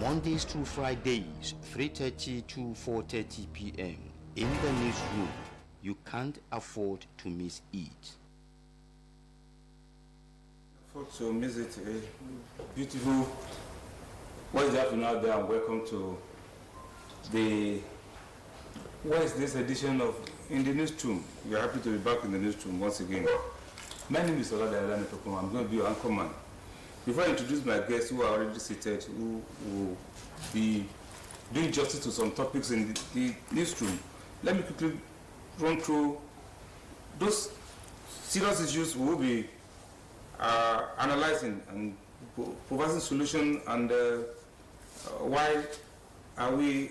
Mondays through Fridays, 3:30 to 4:30 p.m. in the newsroom. You can't afford to miss it. Folks, so miss it. Beautiful Wednesday afternoon out there, and welcome to the Wednesday's edition of In the Newsroom. We are happy to be back in the newsroom once again. My name is Olada Elane. I'm going to be your anchor man. Before I introduce my guests who are already seated, who will be doing justice to some topics in the newsroom, let me quickly run through those serious issues we will be analyzing and providing solution, and why are we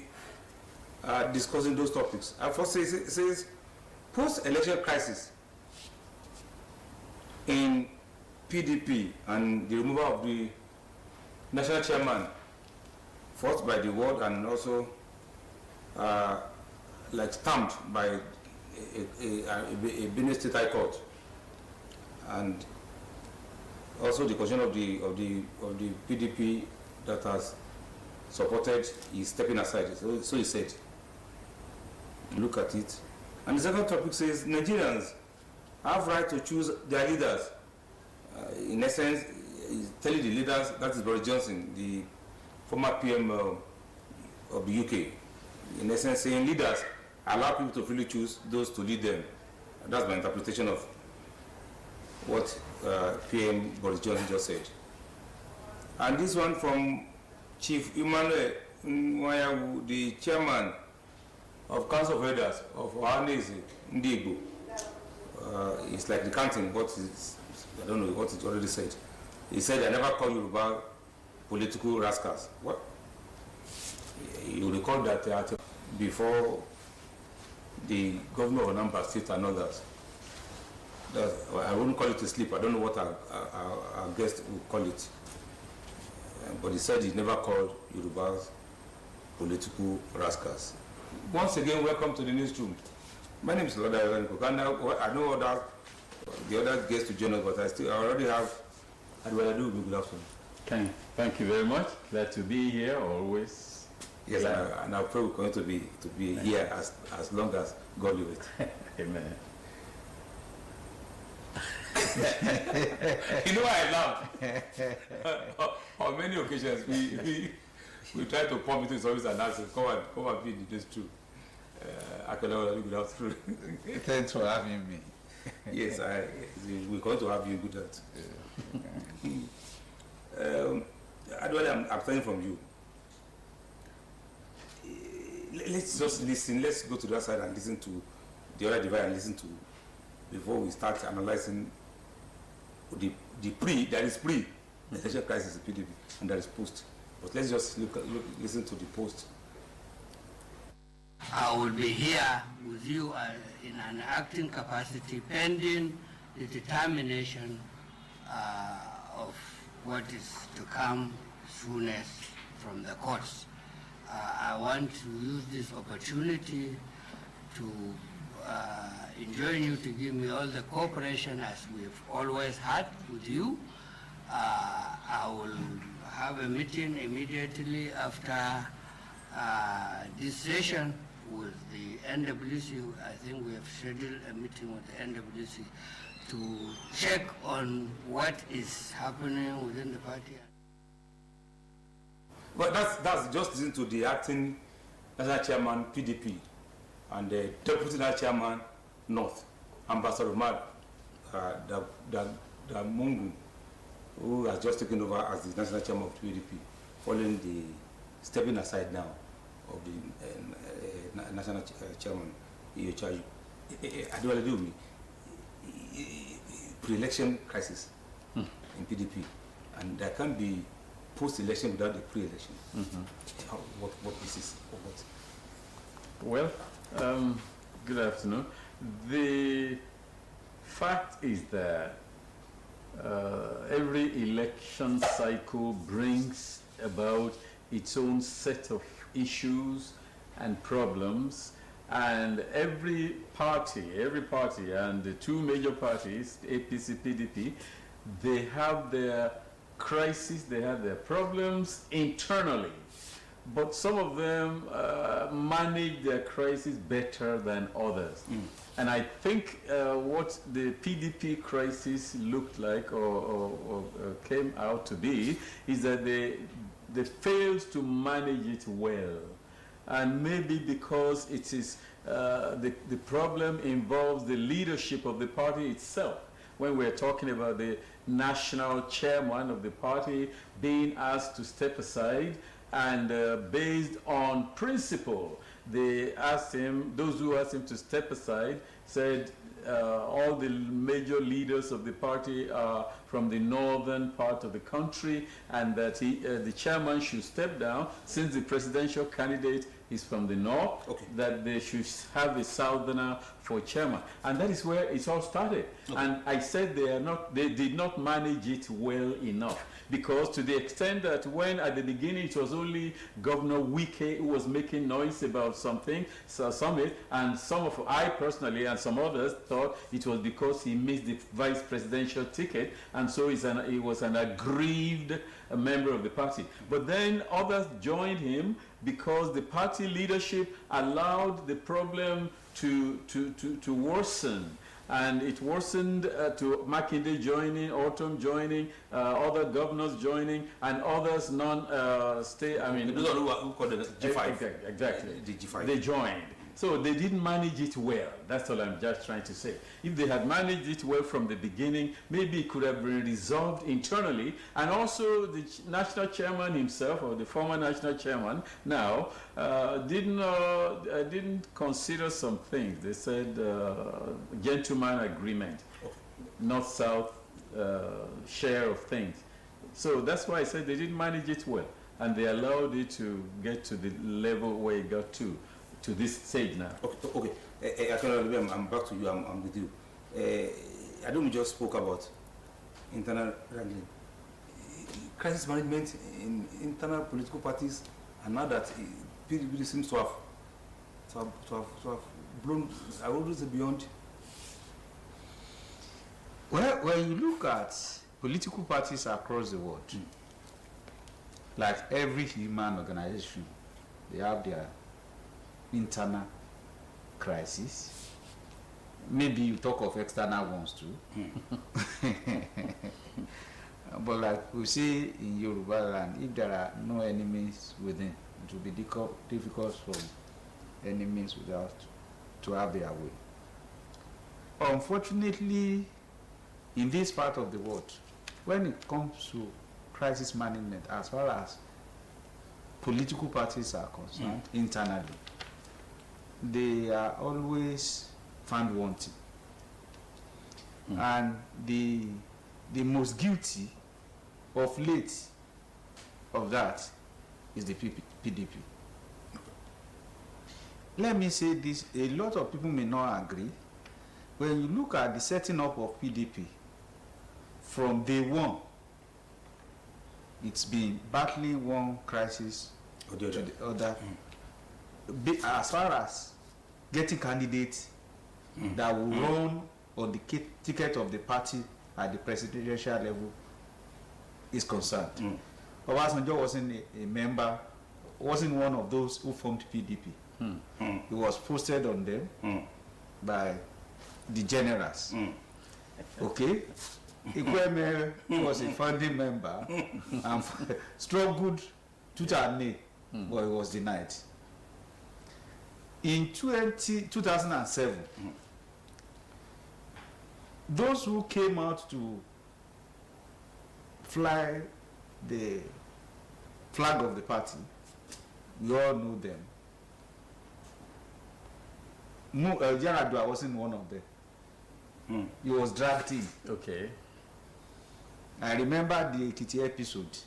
discussing those topics. First, it says post-election crisis in PDP and the removal of the national chairman, forced by the ward and also stamped by a Benin State High Court, and also the question of the PDP that has supported is stepping aside. So he said, look at it. And the second topic says Nigerians have right to choose their leaders. In essence, he's telling the leaders, that is Boris Johnson, the former PM of the UK. In essence, saying leaders allow people to freely choose those to lead them. That's my interpretation of what PM Boris Johnson just said. And this one from Chief Emmanuel Nwayawu, the chairman of Council of Elders of Ohanese Ndigbo. It's like recanting what is, I don't know what it already said. He said, I never call Yoruba political rascals. What? You recall that before the governor of Anambra State and others, I wouldn't call it a slip. I don't know what our guest would call it. But he said he never called Yorubas political rascals. Once again, welcome to the newsroom. My name is Loda Elaniko. I know the other guests to join us, but I already have Adwaladu. Good afternoon. Thank you very much. Glad to be here always. Yes, yeah. And I pray we're going to be here as long as God will it. Amen. You know I laugh. On many occasions, we try to pump into his office and ask him, come and be in this too. Good afternoon. Thanks for having me. Yes, we're going to have you good at. Adwale, I'm starting from you. Let's just listen. Let's go to that side and listen to the other divide and listen to, before we start analyzing the there is election crisis in PDP and there is post. But let's just listen to the post. I will be here with you in an acting capacity pending the determination of what is to come soonest from the courts. I want to use this opportunity to enjoin you to give me all the cooperation as we've always had with you. I will have a meeting immediately after this session with the NWC. I think we have scheduled a meeting with the NWC to check on what is happening within the party. But that's just listening to the acting national chairman PDP and the deputy national chairman North, Ambassador Umar Damungu, who has just taken over as the national chairman of PDP, following the stepping aside now of the national chairman EHRU. Adwale, pre-election crisis in PDP, and there can be post-election without the pre-election. What this is, or what? Well, good afternoon. The fact is that every election cycle brings about its own set of issues and problems, and every party, and the two major parties, APC, PDP, they have their crises, they had their problems internally, but some of them managed their crisis better than others. And I think what the PDP crisis looked like or came out to be is that they failed to manage it well. And maybe because it is the problem involves the leadership of the party itself. When we're talking about the national chairman of the party being asked to step aside, and based on principle, they asked him, those who asked him to step aside said all the major leaders of the party are from the northern part of the country, and that the chairman should step down since the presidential candidate is from the north, that they should have a southerner for chairman. And that is where it all started. And I said they did not manage it well enough, because to the extent that when at the beginning it was only Governor Wike who was making noise about something, summit, and I personally and some others thought it was because he missed the vice presidential ticket, and so he was an aggrieved member of the party. But then others joined him because the party leadership allowed the problem to worsen. And it worsened to Makinde joining, Autumn joining, other governors joining, and others non-state. I mean, those are who call the G5. Exactly. The G5. They joined. So they didn't manage it well. That's all I'm just trying to say. If they had managed it well from the beginning, maybe it could have been resolved internally. And also the national chairman himself, or the former national chairman now, didn't consider some things. They said gentleman agreement, north-south share of things. So that's why I said they didn't manage it well. And they allowed it to get to the level where it got to this stage now. Okay. I'm back to you. I'm with you. I don't just spoke about internal wrangling, crisis management in internal political parties, and now that PDP seems to have blown, I would say, beyond. Well, when you look at political parties across the world, like every human organization, they have their internal crisis. Maybe you talk of external ones too. But like we say in Yoruba land, if there are no enemies within, it will be difficult for enemies without to have their way. Unfortunately, in this part of the world, when it comes to crisis management, as far as political parties are concerned, internally, they are always found wanting. And the most guilty of late of that is the PDP. Let me say this, a lot of people may not agree. When you look at the setting up of PDP, from day one, it's been battling one crisis to the other. As far as getting candidates that will run on the ticket of the party at the presidential level is concerned. Obasanjo wasn't a member, wasn't one of those who formed PDP. He was posted on them by the generals. Okay? Ikweme was a founding member and struggled tooth and nail, but he was denied. In 2007, those who came out to fly the flag of the party, we all know them. Yaradua wasn't one of them. He was dragged in. Okay. I remember the Ekiti episode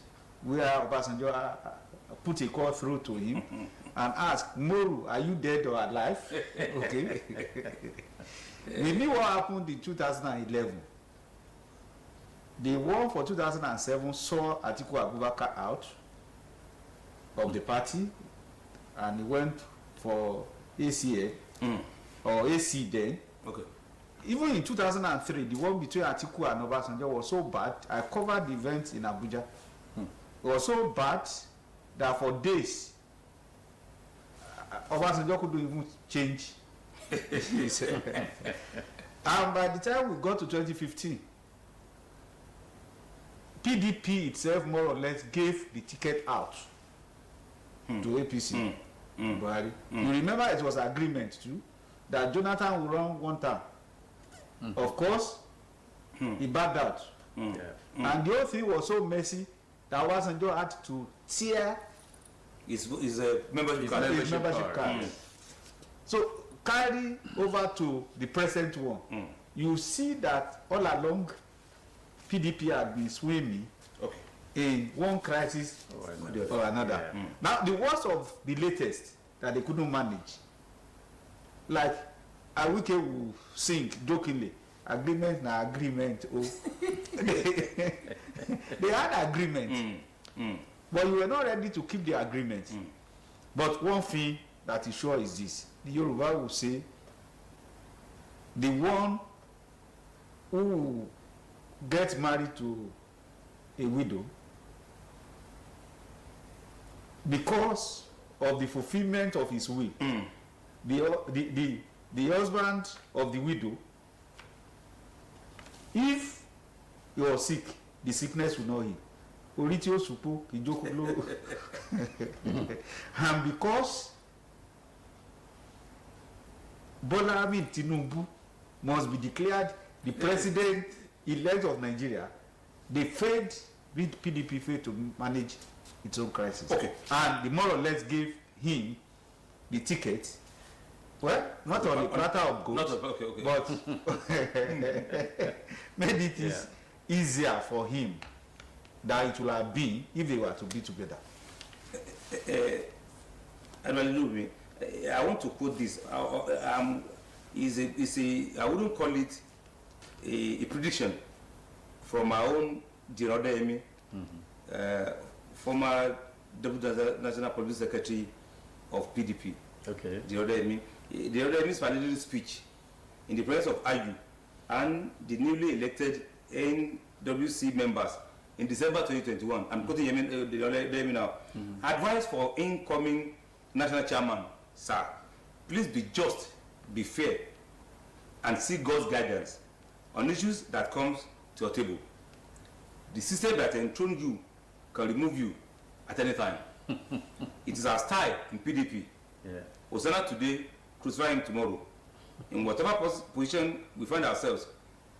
where Obasanjo put a call through to him and asked, Moru, are you dead or alive? Okay. We knew what happened in 2011. The war for 2007 saw Atiku Abubakar out of the party, and he went for ACA or AC then. Okay. even in 2003, the one between Atiku and Obasanjo was so bad. I covered the event in Abuja. It was so bad that for days, Obasanjo couldn't even change. And by the time we got to 2015, PDP itself more or less gave the ticket out to APC. Buhari. You remember it was agreement too that Jonathan will run one term. Of course, he backed out. And the whole thing was so messy that Obasanjo had to tear his membership card. So carry over to the present one. You see that all along PDP had been swimming in one crisis or another. Now the worst of the latest that they couldn't manage, like Awike will sing jokingly, agreement na agreement. They had agreement, but you were not ready to keep the agreement. But one thing that is sure is this: the Yoruba will say, the one who gets married to a widow because of the fulfillment of his will, the husband of the widow, if you are sick, the sickness will not heal. Oritio supo kijokolo. And because Bola Ahmed Tinubu must be declared the president-elect of Nigeria, they failed, with PDP failed to manage its own crisis. And they more or less gave him the ticket. Well, not on a platter of gold, but made it easier for him than it would have been if they were to be together. I want to quote this. I wouldn't call it a prediction from our own Emi, former Deputy National Police Secretary of PDP. Emi. Emi's validity speech in the presence of IU and the newly elected NWC members in December 2021. I'm quoting Emi now. Advice for incoming national chairman, sir, please be just, be fair, and seek God's guidance on issues that comes to your table. The system that enthroned you can remove you at any time. It is our style in PDP. Osana today, crucify him tomorrow. In whatever position we find ourselves,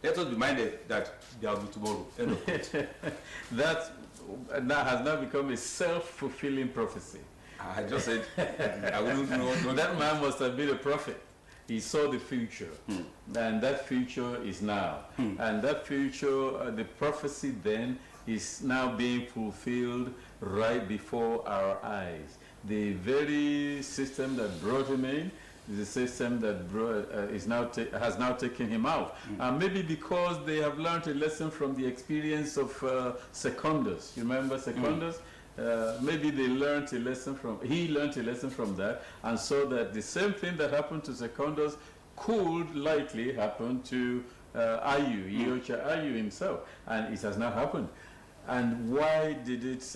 let us be minded that there will be tomorrow. End of quote. That has now become a self-fulfilling prophecy. I just said, I wouldn't know. That man must have been a prophet. He saw the future, and that future is now. And that future, the prophecy then, is now being fulfilled right before our eyes. The very system that brought him in is the system that has now taken him out. And maybe because they have learned a lesson from the experience of Secondus. You remember Secondus? Maybe he learned a lesson from that, and saw that the same thing that happened to Secondus could likely happen to Iyorchia Ayu himself, and it has now happened. And why did it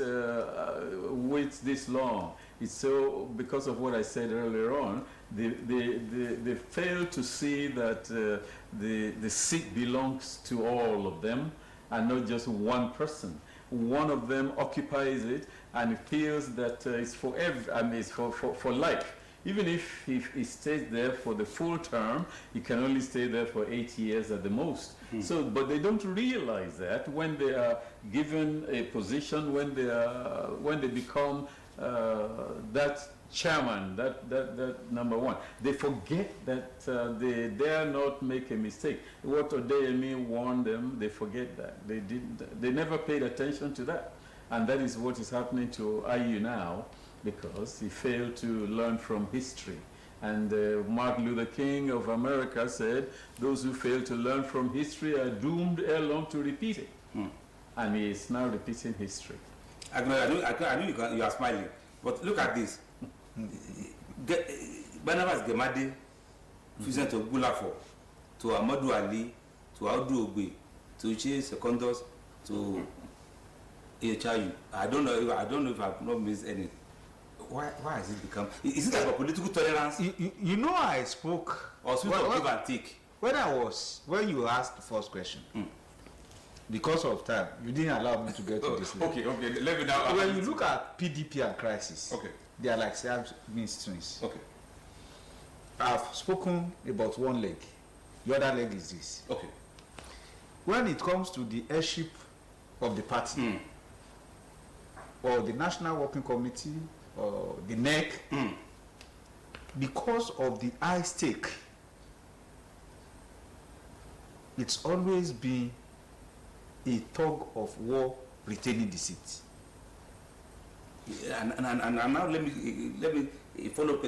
wait this long? It's so because of what I said earlier on. They failed to see that the seat belongs to all of them and not just one person. One of them occupies it and feels that it's for it's for life. Even if he stays there for the full term, he can only stay there for 8 years at the most. So, but they don't realize that when they are given a position, when they become that chairman, that number one, they forget that they dare not make a mistake. What Odeyemi warned them, they forget that. They never paid attention to that. And that is what is happening to IU now, because he failed to learn from history. And Martin Luther King of America said, those who fail to learn from history are doomed ere long to repeat it. And he is now repeating history. I know you are smiling, but look at this. Barnabas Gemade, President of Gulafo, to Amadou Ali, to Audu Ogbe, to Che Secondus, to Echayu. I don't know if I've not missed any. Why has it become? Is it like a political tolerance? You know, I spoke. Or spirit of give and take? When you asked the first question, because of time, you didn't allow me to get to this level. Okay, let me now. When you look at PDP and crisis, okay, they are like Siamese twins. Okay. I've spoken about one leg. The other leg is this. Okay. When it comes to the headship of the party, or the National Working Committee, or the NEC, because of the high stake, it's always been a tug of war retaining the seat. Yeah, and now let me follow up.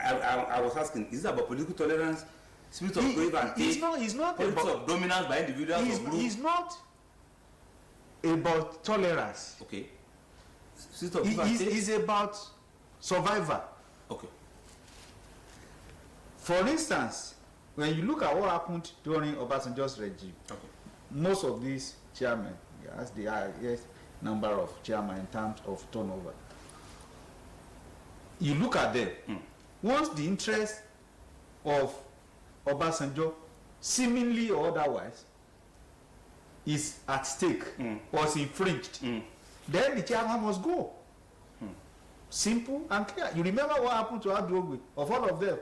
I was asking, is it about political tolerance, spirit of give and take? It's not politics about of dominance by individuals or groups? It's not about tolerance. Okay. Spirit of give and take? It's about survival. Okay. For instance, when you look at what happened during Obasanjo's regime, okay, most of these chairmen, as the highest number of chairmen in terms of turnover, you look at them, once the interest of Obasanjo, seemingly or otherwise, is at stake, was infringed, then the chairman must go. Simple and clear. You remember what happened to Adogwe, of all of them?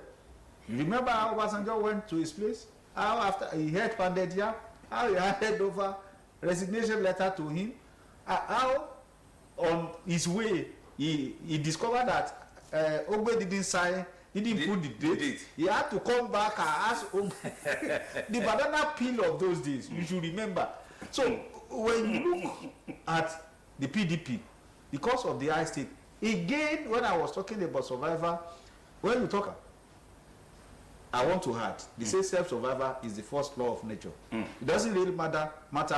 You remember how Obasanjo went to his place? How after he had Pandedia, how he handed over resignation letter to him, how on his way he discovered that Ogbe didn't sign, didn't put the date. He had to come back and ask Ogbe. The banana peel of those days, you should remember. So when you look at the PDP, because of the high stake, again, when I was talking about survivor, when you talk, I want to add, they say self-survival is the first law of nature. It doesn't really matter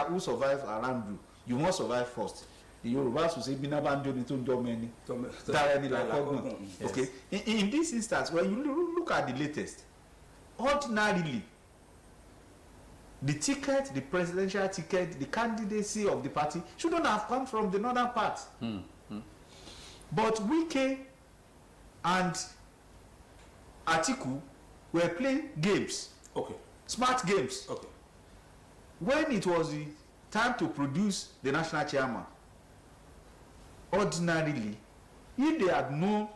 who survives around you. You must survive first. The Yorubas will say, okay. In this instance, when you look at the latest, ordinarily, the ticket, the presidential ticket, the candidacy of the party shouldn't have come from the northern part. But Wike and Atiku were playing games, smart games. Okay. When it was the time to produce the national chairman, ordinarily, if they had known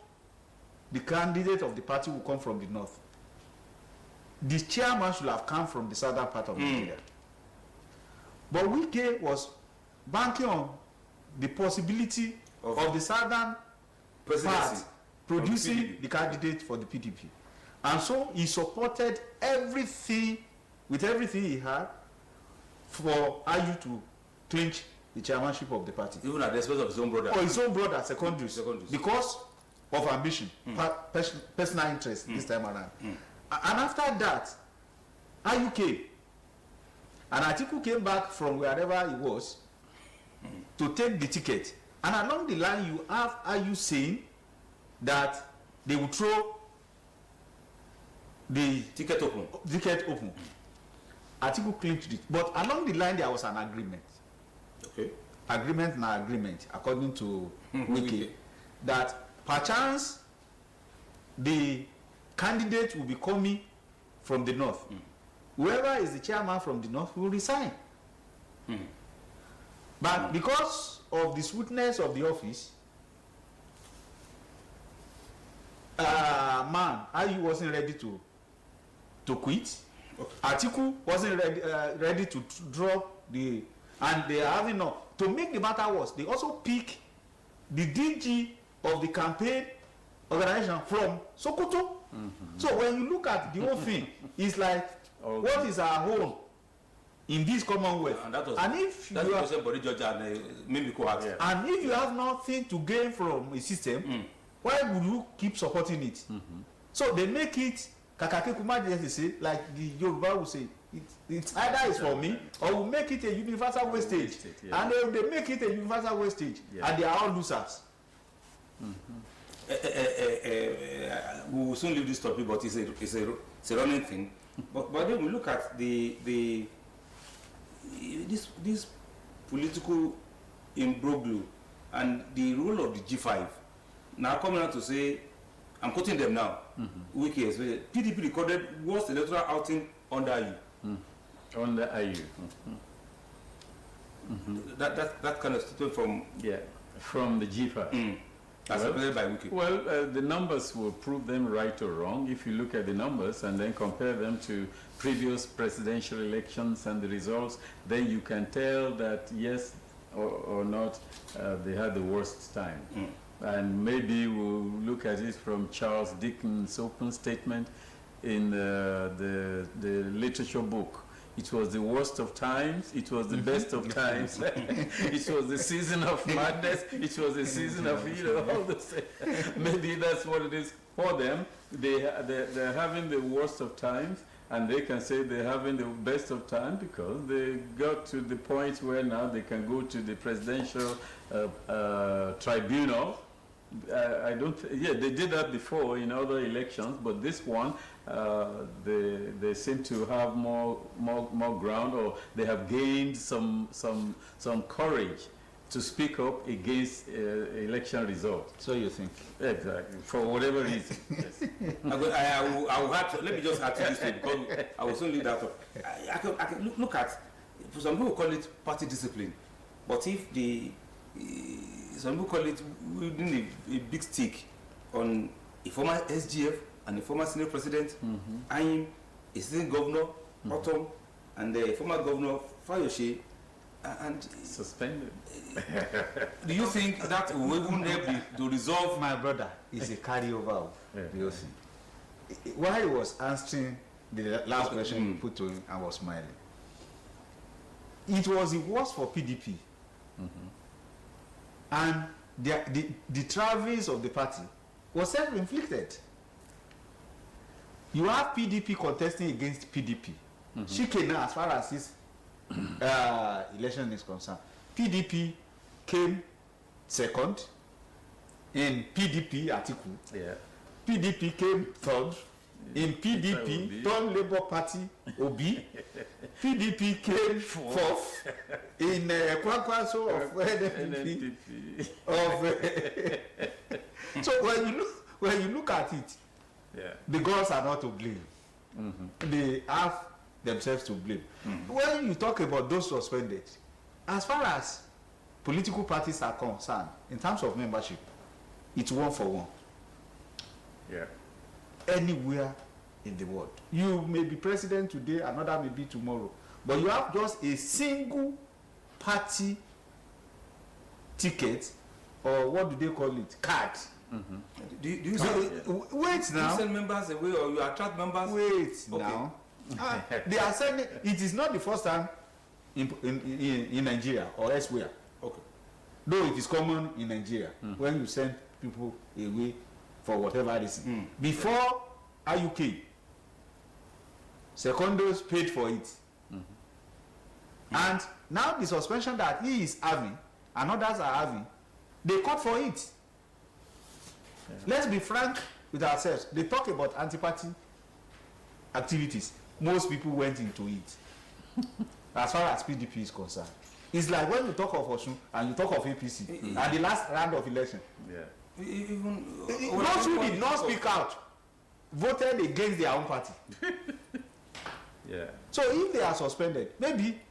the candidate of the party would come from the north, the chairman should have come from the southern part of Nigeria. But Wike was banking on the possibility of the southern part producing the candidate for the PDP. And so he supported everything, with everything he had, for Ayu to clinch the chairmanship of the party. Even at the expense of his own brother? Or his own brother, secondaries. Because of ambition, personal interest this time around. And after that, Ayu came. And Atiku came back from wherever he was to take the ticket. And along the line, you have Ayu saying that they will throw the ticket open. Atiku clinched it. But along the line, there was an agreement. Okay. Agreement, according to Wike, that perchance the candidate will be coming from the north. Whoever is the chairman from the north will resign. But because of the sweetness of the office, Ayu wasn't ready to quit. Atiku wasn't ready to drop the, and they are having to make the matter worse. They also pick the DG of the campaign organization from Sokoto. So when you look at the whole thing, it's like, what is our own in this Commonwealth? And if you have nothing to gain from a system, why would you keep supporting it? So they make it Kakake Kumaji say, like the Yoruba will say, it's either it's for me or we make it a universal wastage. And they make it a universal wastage, and they are all losers. We will soon leave this topic, but it's a running thing. But then we look at this political imbroglio and the role of the G5. Now coming out to say, I'm quoting them now. Wiki has PDP recorded worst electoral outing under you. Under IU. That kind of statement from from the G5. as represented by Wiki. Well, the numbers will prove them right or wrong. If you look at the numbers and then compare them to previous presidential elections and the results, then you can tell that yes or not, they had the worst time. And maybe we'll look at it from Charles Dickens' open statement in the literature book. It was the worst of times, it was the best of times. It was the season of madness, it was the season of, all this. Maybe that's what it is for them. They're having the worst of times, and they can say they're having the best of time because they got to the point where now they can go to the presidential tribunal. They did that before in other elections, but this one, they seem to have more ground, or they have gained some courage to speak up against election results. So you think? Exactly, for whatever reason. Yes. I will have to, let me just add to this one, because I will soon leave that up. I can look at, for some people call it party discipline, but if some people call it within a big stick on a former SGF and a former Senate President, I'm a sitting governor, Autumn, and the former governor, Fayoshe, and suspended. Do you think that we wouldn't help to resolve? My brother is a carryover of the OC. While he was answering the last question you put to him, I was smiling. It was the worst for PDP. And the travails of the party was self-inflicted. You have PDP contesting against PDP. Chicane, as far as this election is concerned, PDP came second in PDP article. PDP came third in PDP, Third Labour Party, OB. PDP came fourth in Kwankwaso of NPP. So when you look at it, the girls are not to blame. They have themselves to blame. When you talk about those suspended, as far as political parties are concerned, in terms of membership, it's 1 for 1. Anywhere in the world. You may be president today, another may be tomorrow. But you have just a single party ticket, or what do they call it? Card. Do you wait now. You send members away, or you attract members? Wait now. They are sending. It is not the first time in Nigeria or elsewhere. Though it is common in Nigeria when you send people away for whatever reason. Before IUK, secondos paid for it. And now the suspension that he is having and others are having, they caught for it. Let's be frank with ourselves. They talk about anti-party activities. Most people went into it. As far as PDP is concerned. It's like when you talk of Osun and you talk of APC and the last round of election. Even those who did not speak out voted against their own party. So if they are suspended, maybe,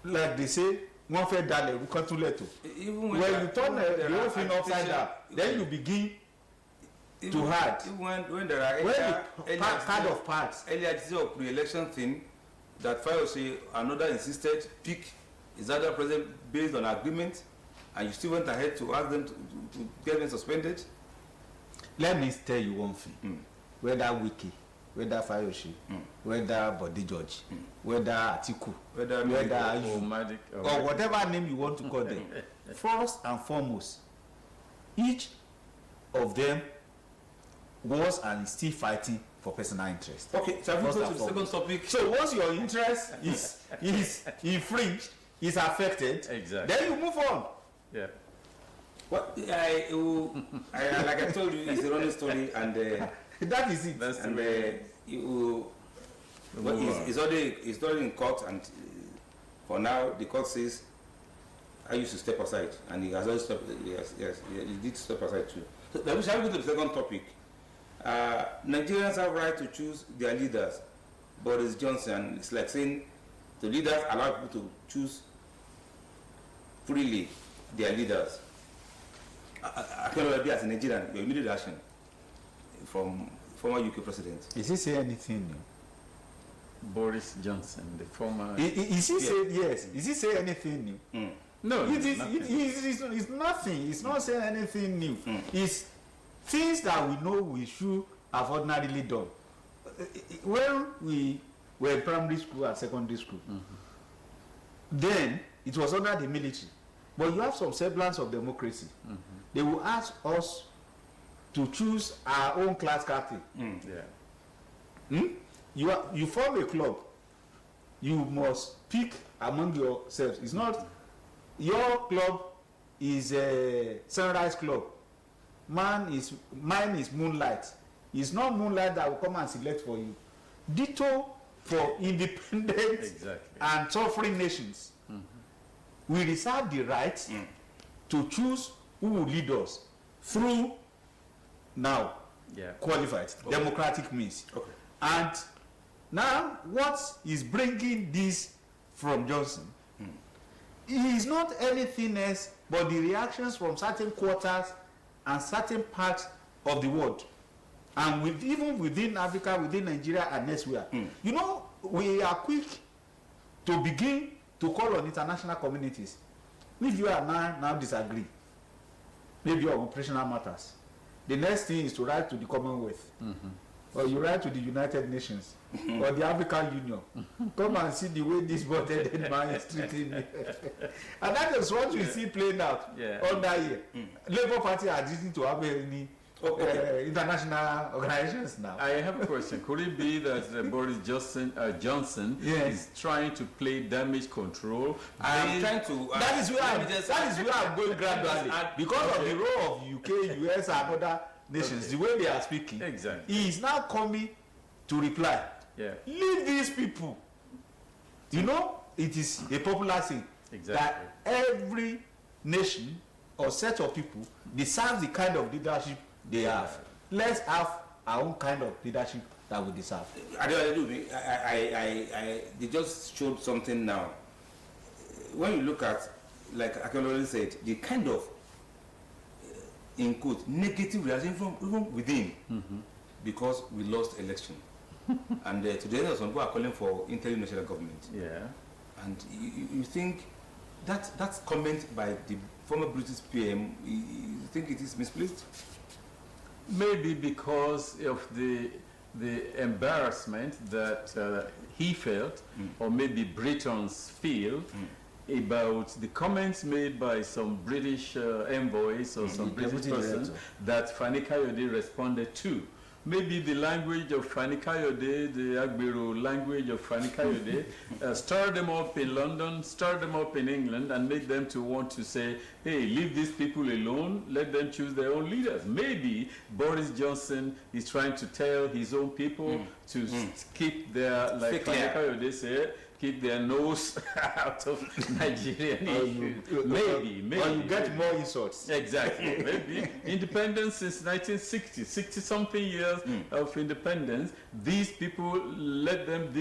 like they say, one fair dollar we can't let to. When you turn the whole thing upside down, then you begin to hide. When there are part of parts. Earlier of pre-election thing that Fayose another insisted pick is other president based on agreement, and you still went ahead to ask them to get them suspended. Let me tell you one thing. Whether Wiki, whether Fayose, whether Body George, whether Atiku, whether you, or whatever name you want to call them, first and foremost, each of them was and is still fighting for personal interest. Okay, so we go to the second topic. So once your interest is infringed, is affected, then you move on. Well, like I told you, it's a running story, and that is it. And Well, it's already in court, and for now the court says I used to step aside, and he has already stepped. Yes, he did step aside too. So we shall go to the second topic. Nigerians have right to choose their leaders. Boris Johnson, it's like saying the leaders allow people to choose freely their leaders. I cannot be as a Nigerian. Your immediate reaction from former UK president. Is he saying anything new? Boris Johnson, the former. Is he saying yes? Is he saying anything new? No, it's nothing. It's not saying anything new. It's things that we know we should have ordinarily done. When we were in primary school and secondary school, then it was under the military. But you have some semblance of democracy. They will ask us to choose our own class captain. You form a club. You must pick among yourselves. It's not your club is a Sunrise Club. Mine is Moonlight. It's not Moonlight that will come and select for you. Ditto for independent and sovereign nations. We reserve the right to choose who will lead us through qualified democratic means. And now what is bringing this from Johnson is not anything else but the reactions from certain quarters and certain parts of the world, and even within Africa, within Nigeria and elsewhere. You know, we are quick to begin to call on international communities. If you and I now disagree, maybe on operational matters, the next thing is to write to the Commonwealth, or you write to the United Nations, or the African Union. Come and see the way this body-headed man is treating me. And that is what we see playing out under here. Labour Party are admitting to have any international organizations now. I have a question. Could it be that Boris Johnson is trying to play damage control? I'm trying to. That is where I'm going gradually. Because of the role of UK, US, and other nations, the way they are speaking, he is now coming to reply. Leave these people. You know, it is a popular thing that every nation or set of people deserves the kind of leadership they have. Let's have our own kind of leadership that we deserve. They just showed something now. When you look at, like Akinlole said, the kind of in quote negative reaction from even within, because we lost election. And today some people are calling for interim national government. And you think that comment by the former British PM, you think it is misplaced? Maybe because of the embarrassment that he felt, or maybe Britons feel, about the comments made by some British envoys or some British persons that Fani Kayode responded to. Maybe the language of Fani Kayode, the Agbero language of Fani Kayode, stirred them up in London, stirred them up in England, and made them to want to say, hey, leave these people alone, let them choose their own leaders. Maybe Boris Johnson is trying to tell his own people to keep their, like Fani Kayode said, keep their nose out of Nigerian issues. Maybe. Or you get more insults. Exactly. Maybe. Independence since 1960, 60-something years of independence, these people, let them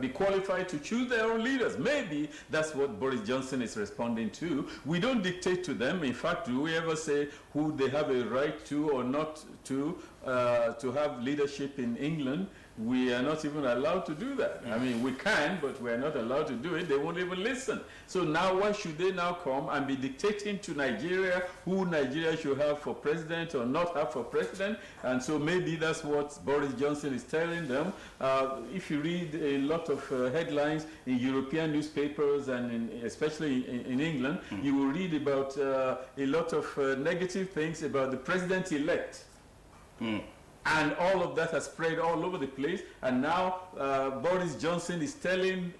be qualified to choose their own leaders. Maybe that's what Boris Johnson is responding to. We don't dictate to them. In fact, do we ever say who they have a right to or not to have leadership in England? We are not even allowed to do that. I mean, we can, but we're not allowed to do it. They won't even listen. So now why should they now come and be dictating to Nigeria who Nigeria should have for president or not have for president? And so maybe that's what Boris Johnson is telling them. If you read a lot of headlines in European newspapers and especially in England, you will read about a lot of negative things about the president-elect. And all of that has spread all over the place. And now Boris Johnson is telling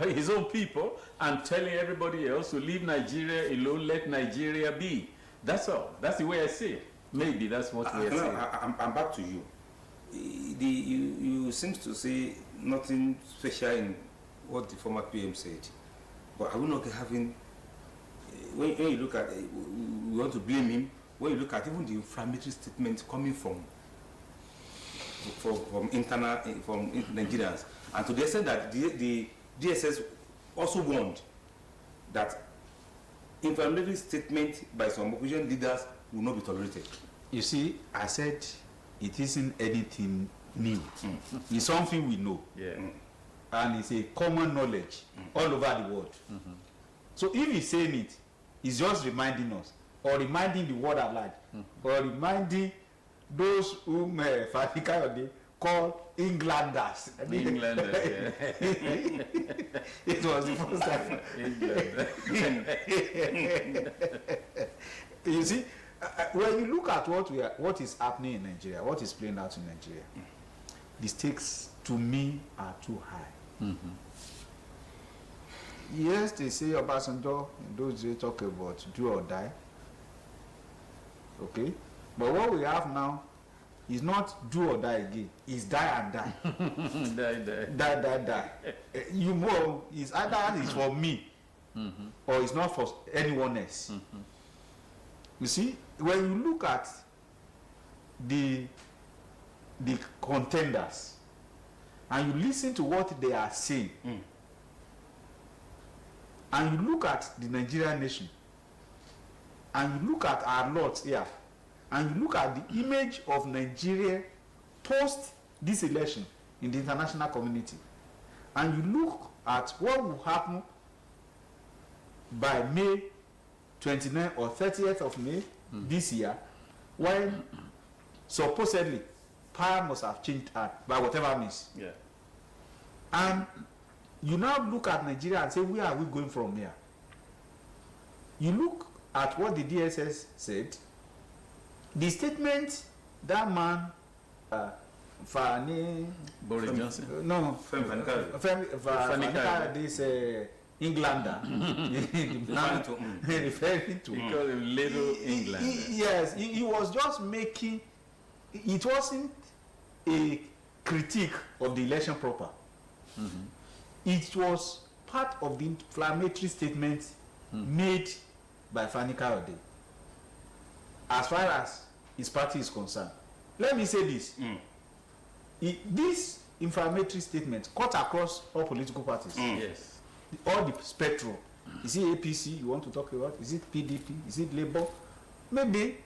his own people and telling everybody else to leave Nigeria alone, let Nigeria be. That's all. That's the way I see it. Maybe that's what we are saying. I'm back to you. You seem to say nothing special in what the former PM said, but are we not having, when you look at, we want to blame him, when you look at even the inflammatory statement coming from Nigerians, and to the extent that the DSS also warned that inflammatory statement by some opposition leaders will not be tolerated. You see, I said it isn't anything new. It's something we know. Yeah. And it's a common knowledge all over the world. So if he's saying it, he's just reminding us, or reminding the world at large, or reminding those whom Fanikayode call Englanders. Englanders, yeah. It was the first time. You see, when you look at what is happening in Nigeria, what is playing out in Nigeria, the stakes to me are too high. Yes, they say Obasanjo in those days talk about do or die. Okay, but what we have now is not do or die again. It's die and die. die. You know, it's either it's for me or it's not for anyone else. You see, when you look at the contenders and you listen to what they are saying, and you look at the Nigerian nation, and you look at our lords here, and you look at the image of Nigeria post this election in the international community, and you look at what will happen by May 29th or 30th of May this year, when supposedly power must have changed by whatever means. Yeah. And you now look at Nigeria and say, where are we going from here? You look at what the DSS said, the statement that man, Boris Johnson? No, Fanikayode. this Englander, referring to. We call him Little England. Yes, he was just making, it wasn't a critique of the election proper. It was part of the inflammatory statement made by Fanikayode as far as his party is concerned. Let me say this. This inflammatory statement cut across all political parties. Yes. All the spectrum. Is it APC you want to talk about? Is it PDP? Is it Labour? Maybe,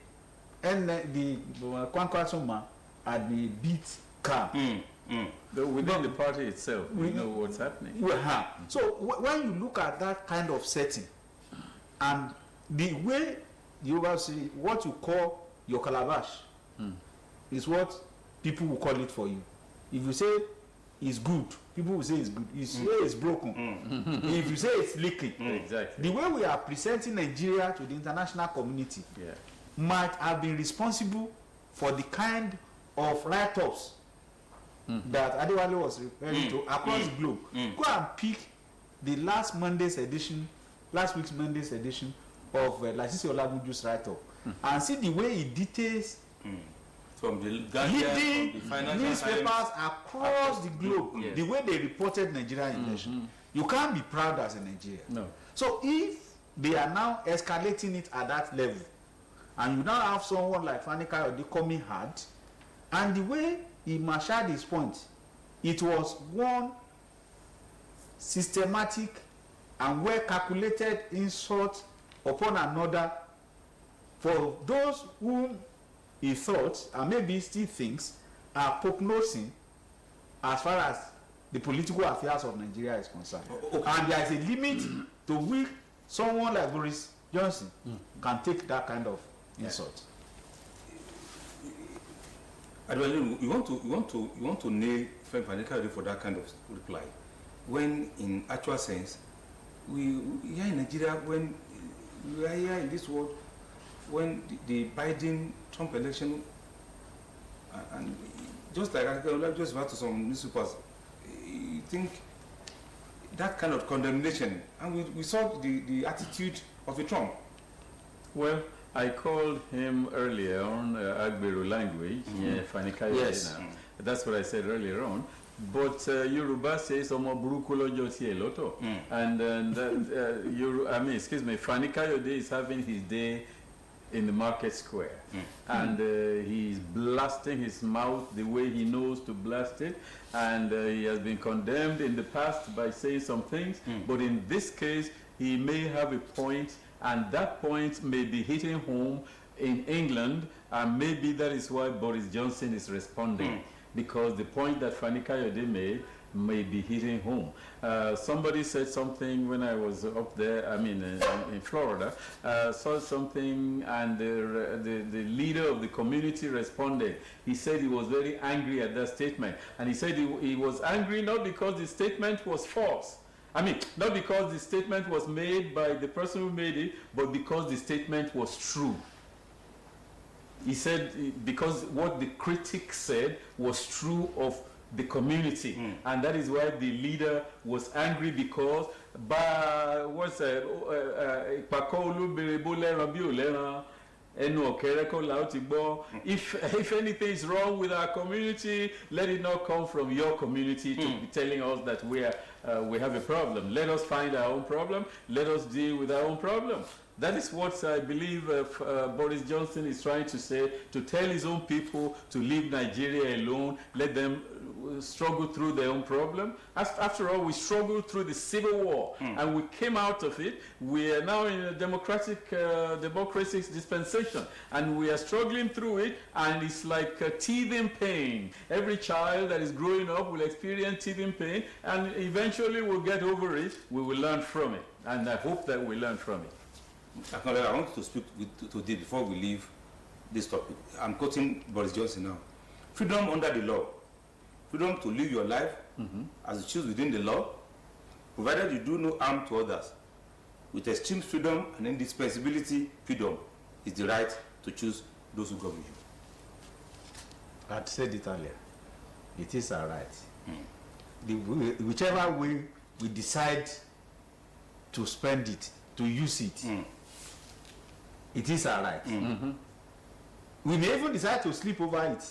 and the Kwankwaso had been beat calm. Within the party itself, we know what's happening. So when you look at that kind of setting, and the way you will see what you call your calabash is what people will call it for you. If you say it's good, people will say it's good. If you say it's broken, if you say it's leaking, Exactly. the way we are presenting Nigeria to the international community might have been responsible for the kind of write-ups that Adewale was referring to across the globe. Go and pick the last week's Monday's edition of Lasisi Olagunju's write-up and see the way he details From the Guardian, from the Financial newspapers Times, across the globe, the way they reported Nigerian election. You can't be proud as a Nigerian. No. So if they are now escalating it at that level, and you now have someone like Fanikayode coming hard, and the way he marshaled his point, it was one systematic and well calculated insult upon another for those whom he thought, and maybe still thinks, are prognosing as far as the political affairs of Nigeria is concerned. And there is a limit to which someone like Boris Johnson can take that kind of insult. Adewale, you want to nail Frank Fanikayode for that kind of reply, when in actual sense, we here in Nigeria, when we are here in this world, when the Biden-Trump election, and just like I just referred to some newspapers, you think that kind of condemnation, and we saw the attitude of a Trump. Well, I called him earlier on Agbero language, Fanikayode. Yes. That's what I said earlier on. But Yoruba says Omo Buruku Lojo Tie Loto. And Fani Kayode is having his day in the market square. And he's blasting his mouth the way he knows to blast it. And he has been condemned in the past by saying some things. But in this case, he may have a point, and that point may be hitting home in England, and maybe that is why Boris Johnson is responding, because the point that Fani Kayode made may be hitting home. Somebody said something when I was up there, in Florida, saw something, and the leader of the community responded. He said he was very angry at that statement, and he said he was angry not because the statement was false. Not because the statement was made by the person who made it, but because the statement was true. He said because what the critics said was true of the community, and that is why the leader was angry, because if anything is wrong with our community, let it not come from your community to be telling us that we have a problem. Let us find our own problem. Let us deal with our own problem. That is what I believe Boris Johnson is trying to say, to tell his own people to leave Nigeria alone, let them struggle through their own problem. After all, we struggled through the Civil War, and we came out of it. We are now in a democracy dispensation, and we are struggling through it, and it's like teething pain. Every child that is growing up will experience teething pain, and eventually we'll get over it. We will learn from it, and I hope that we learn from it. I want to speak today before we leave this topic. I'm quoting Boris Johnson now. Freedom under the law. Freedom to live your life as you choose within the law, provided you do no harm to others. With extreme freedom and indispensability, freedom is the right to choose those who govern you. I'd said it earlier. It is our right. Whichever way we decide to spend it, to use it, it is our right. We may even decide to sleep over it.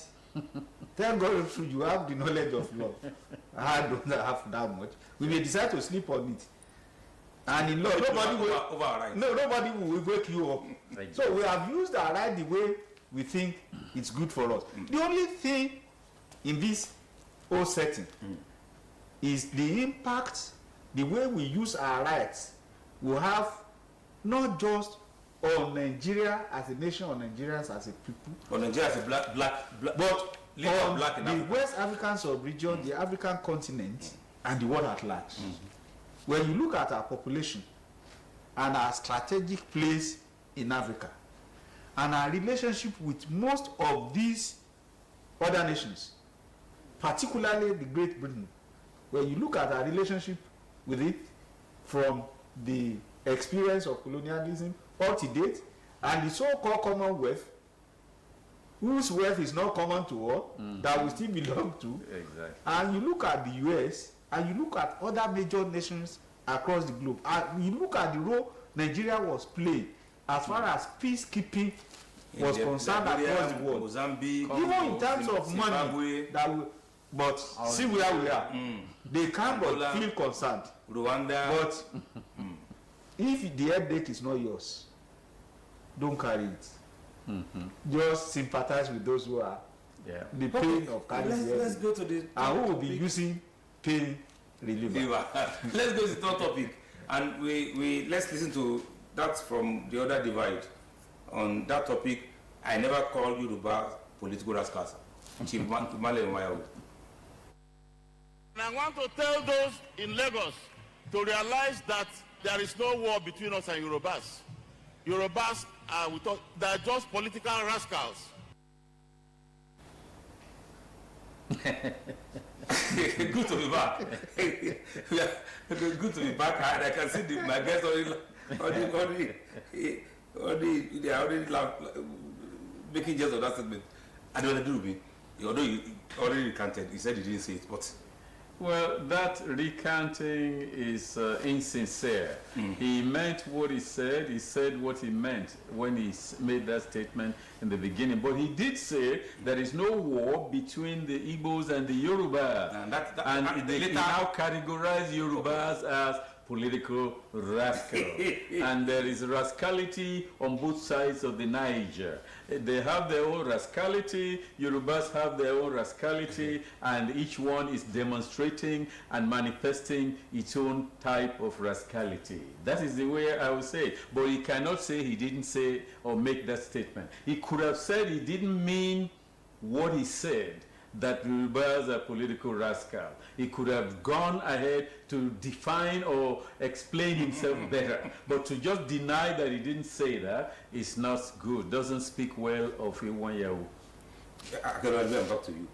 Thank God you have the knowledge of law. I don't have that much. We may decide to sleep on it. And in law, nobody will wake you up. So we have used our right the way we think it's good for us. The only thing in this whole setting is the impact, the way we use our rights will have not just on Nigeria as a nation, or Nigerians as a people, or Nigeria as a black but on black in the Africa. West African sub-region, the African continent, and the world at large. When you look at our population and our strategic place in Africa, and our relationship with most of these other nations, particularly the Great Britain, when you look at our relationship with it from the experience of colonialism up to date, and the so-called Commonwealth, whose wealth is not common to all, that we still belong to. Exactly. And you look at the US, and you look at other major nations across the globe, and you look at the role Nigeria was playing as far as peacekeeping was concerned across the world. Mozambique, even in terms of money, but see where we are. They can't but feel concerned. Rwanda. But if the headache is not yours, don't carry it. Just sympathize with those who are the pain of carrying the Let's go to the and who will be using pain reliever. Let's go to the third topic, and let's listen to that from the other divide. On that topic, I never call Yoruba political rascals. Chief Male Umayahu. And I want to tell those in Lagos to realize that there is no war between us and Yorubas. Yorubas they're just political rascals. Good to be back. Good to be back. And I can see my guests they are already making jest of that statement. I don't want to do with me. Although you already recanted, he said he didn't say it, but Well, that recanting is insincere. He meant what he said. He said what he meant when he made that statement in the beginning. But he did say there is no war between the Igbos and the Yorubas. And he now categorized Yorubas as political rascals. And there is rascality on both sides of the Niger. They have their own rascality, Yorubas have their own rascality, and each one is demonstrating and manifesting its own type of rascality. That is the way I would say it. But he cannot say he didn't say or make that statement. He could have said he didn't mean what he said, that Yorubas are political rascals. He could have gone ahead to define or explain himself better. But to just deny that he didn't say that is not good, doesn't speak well of Iwanyawu. I can remember back to you.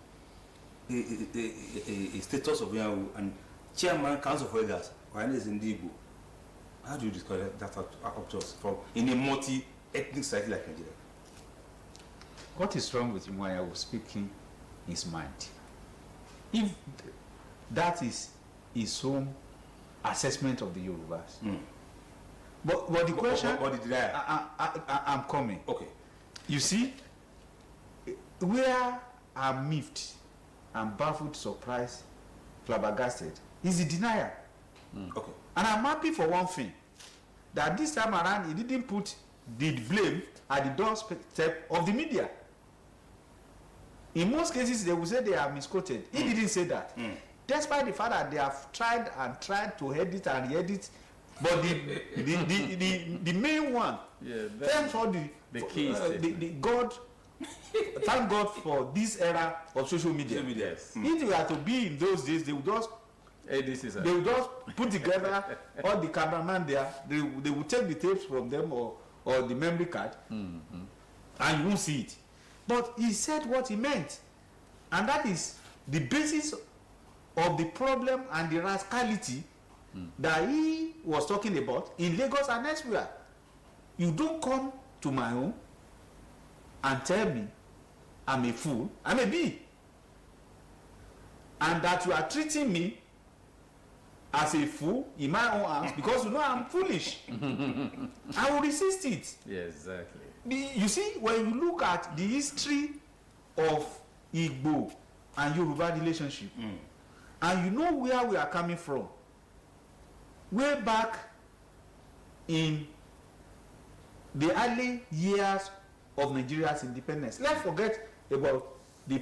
A status of Iwanyawu and chairman, council of elders, when is in Igbo. How do you describe that up to us from in a multi-ethnic society like Nigeria? What is wrong with Iwanyawu speaking his mind? If that is his own assessment of the Yorubas. But the question, I'm coming. Okay. You see, where I'm miffed, I'm baffled, surprised, flabbergasted, is the denier. Okay. And I'm happy for one thing, that this time around he didn't put the blame at the doorstep of the media. In most cases, they will say they are misquoted. He didn't say that. Despite the fact that they have tried and tried to edit and re-edit, but the main one, thanks for the key God, thank God for this era of social media. Yes. If they were to be in those days, they would just they would just put together all the cameraman there. They would take the tapes from them or the memory card, and you won't see it. But he said what he meant, and that is the basis of the problem and the rascality that he was talking about in Lagos and elsewhere. You don't come to my home and tell me I'm a fool, I'm a bee, and that you are treating me as a fool in my own hands because you know I'm foolish. I will resist it. Yeah, exactly. You see, when you look at the history of Igbo and Yoruba relationship, and you know where we are coming from, way back in the early years of Nigeria's independence. Let's forget about the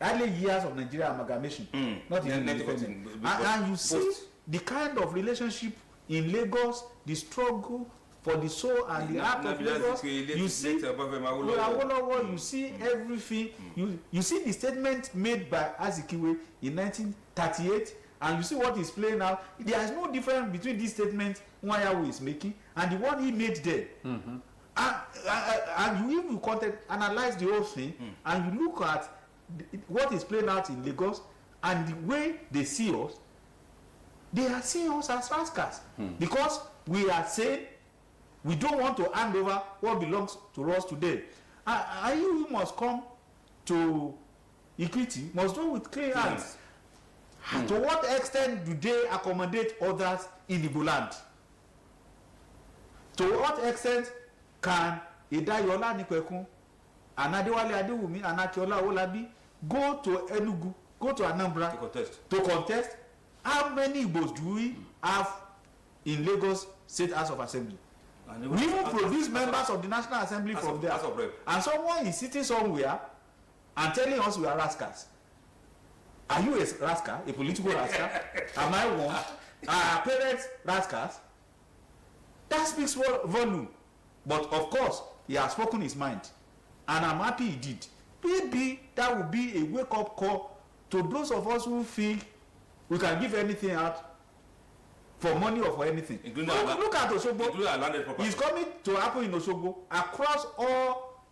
early years of Nigeria amalgamation, not in independence. And you see the kind of relationship in Lagos, the struggle for the soul and the heart of Lagos. You see, you see everything. You see the statement made by Azikiwe in 1938, and you see what is playing out. There is no difference between this statement Iwanyawu is making and the one he made there. And you even analyze the whole thing, and you look at what is playing out in Lagos and the way they see us. They are seeing us as rascals because we are saying we don't want to hand over what belongs to us today. And you must come to equity, must do with clean hands. To what extent do they accommodate others in Igbo land? To what extent can Idayola Nikwekun, Anadewale Adewumi, Anakiola Olabi go to Enugu, go to Anambra to contest? How many Igbos do we have in Lagos State House of Assembly? We even produce members of the National Assembly from there. And someone is sitting somewhere and telling us we are rascals. Are you a rascal, a political rascal? Am I one? Are our parents rascals? That speaks volume. But of course, he has spoken his mind. And I'm happy he did. Maybe that would be a wake-up call to those of us who feel we can give anything out for money or for anything. Look at Osogbo. It's coming to happen in Osogbo across all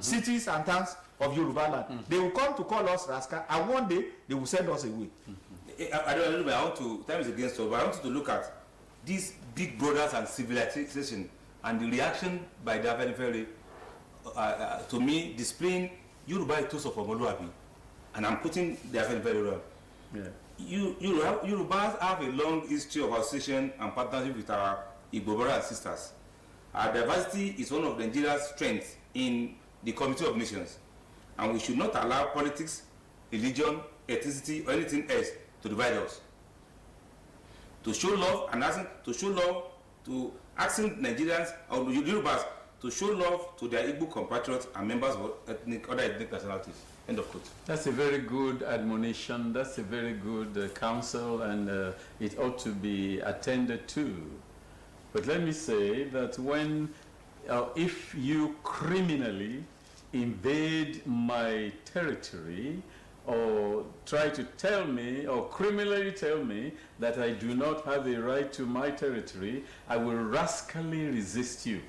cities and towns of Yoruba land. They will come to call us rascal, and one day they will send us away. I want to, time is against us, but I want you to look at these big brothers and civilization and the reaction by the very, to me, displaying Yoruba is Toso for Moluabi, and I'm putting their very well. Yeah. Yorubas have a long history of association and partnership with our Igbo brothers and sisters. Our diversity is one of Nigeria's strengths in the Community of Nations, and we should not allow politics, religion, ethnicity, or anything else to divide us. To show love and asking Nigerians or Yorubas to show love to their Igbo compatriots and members of other ethnic nationalities. End of quote. That's a very good admonition. That's a very good counsel, and it ought to be attended to. But let me say that when, if you criminally invade my territory, or try to tell me, or criminally tell me that I do not have a right to my territory, I will rascally resist you.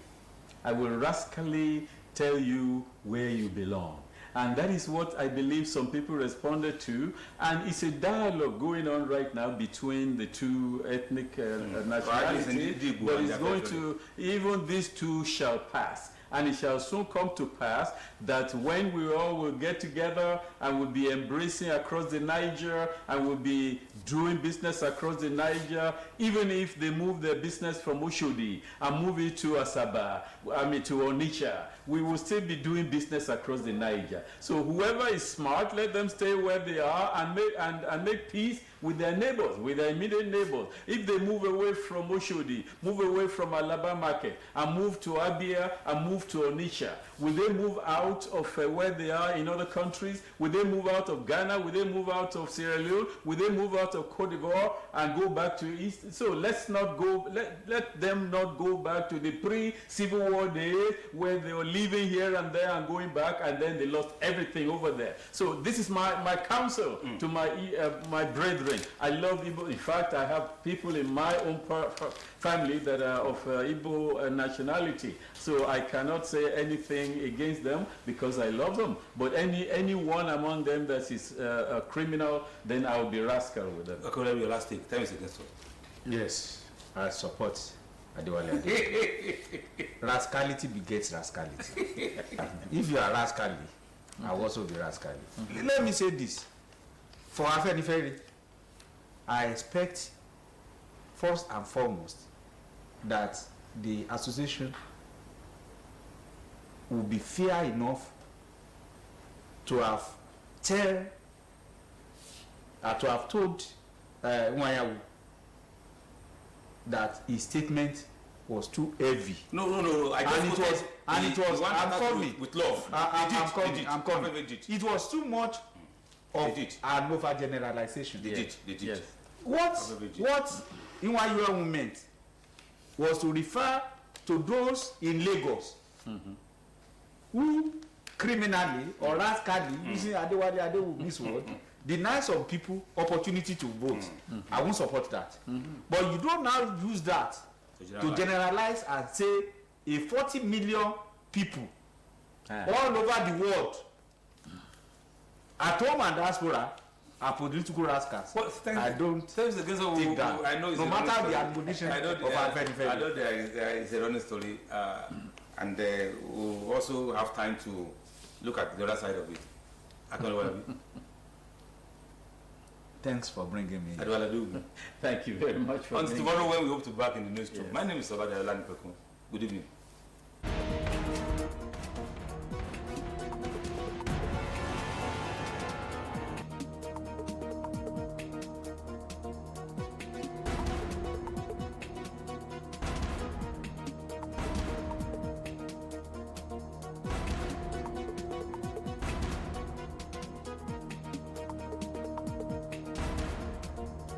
I will rascally tell you where you belong. And that is what I believe some people responded to. And it's a dialogue going on right now between the two ethnic nationalities. But it's going to, even these two shall pass. And it shall soon come to pass that when we all will get together and will be embracing across the Niger and will be doing business across the Niger, even if they move their business from Oshodi and move it to Asaba, to Onitsha, we will still be doing business across the Niger. So whoever is smart, let them stay where they are and make peace with their neighbors, with their immediate neighbors. If they move away from Oshodi, move away from Alaba Market, and move to Abia, and move to Onitsha, will they move out of where they are in other countries? Will they move out of Ghana? Will they move out of Sierra Leone? Will they move out of Cote d'Ivoire and go back to East? So let's not go, let them not go back to the pre-Civil War days where they were living here and there and going back, and then they lost everything over there. So this is my counsel to my brethren. I love Igbo. In fact, I have people in my own family that are of Igbo nationality. So I cannot say anything against them because I love them. But anyone among them that is a criminal, then I will be rascal with them. Okay, your last take. 10 seconds. Yes, I support Adewale. Rascality begets rascality. If you are rascally, I will also be rascally. Let me say this. For Afenifere, I expect first and foremost that the association will be fair enough to have told Nwayawu that his statement was too heavy. No. I'm coming with love. I'm coming. It was too much of an overgeneralization. They did. Yes. What Nwayawu meant was to refer to those in Lagos who criminally or rascally, using Adewale Adewumi's word, deny some people opportunity to vote. I won't support that. But you don't now use that to generalize and say a 40 million people all over the world, at home and diaspora, are political rascals. I don't think that. I know no matter the admonition of our very I know there is a running story, and we'll also have time to look at the other side of it. I don't know what I mean. Thanks for bringing me. Thank you very much for tomorrow when we hope to be back in the newsroom. Yes. My name is Obadiah Olanipeku. Good evening.